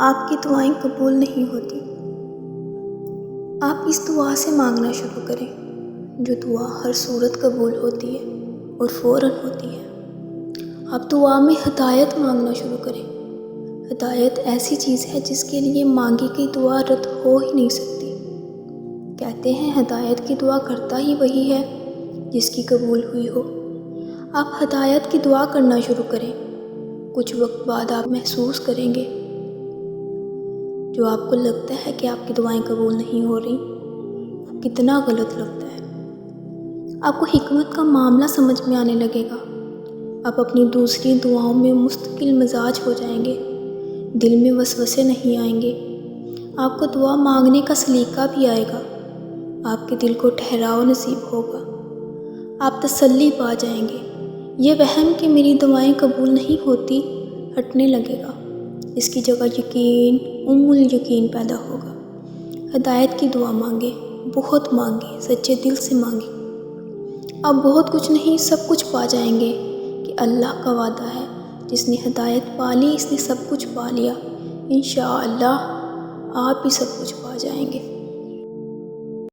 آپ کی دعائیں قبول نہیں ہوتی۔ آپ اس دعا سے مانگنا شروع کریں جو دعا ہر صورت قبول ہوتی ہے اور فوراً ہوتی ہے۔ آپ دعا میں ہدایت مانگنا شروع کریں۔ ہدایت ایسی چیز ہے جس کے لیے مانگی گئی دعا رد ہو ہی نہیں سکتی۔ کہتے ہیں ہدایت کی دعا کرتا ہی وہی ہے جس کی قبول ہوئی ہو۔ آپ ہدایت کی دعا کرنا شروع کریں۔ کچھ وقت بعد آپ محسوس کریں گے جو آپ کو لگتا ہے کہ آپ کی دعائیں قبول نہیں ہو رہی، وہ کتنا غلط لگتا ہے۔ آپ کو حکمت کا معاملہ سمجھ میں آنے لگے گا۔ آپ اپنی دوسری دعاؤں میں مستقل مزاج ہو جائیں گے۔ دل میں وسوسے نہیں آئیں گے۔ آپ کو دعا مانگنے کا سلیقہ بھی آئے گا۔ آپ کے دل کو ٹھہراؤ نصیب ہوگا۔ آپ تسلی پا جائیں گے۔ یہ وہم کہ میری دعائیں قبول نہیں ہوتی ہٹنے لگے گا۔ اس کی جگہ یقین، الیقین پیدا ہوگا۔ ہدایت کی دعا مانگیں، بہت مانگیں، سچے دل سے مانگیں۔ آپ بہت کچھ نہیں سب کچھ پا جائیں گے کہ اللہ کا وعدہ ہے جس نے ہدایت پا لی اس نے سب کچھ پا لیا۔ انشاءاللہ آپ بھی سب کچھ پا جائیں گے۔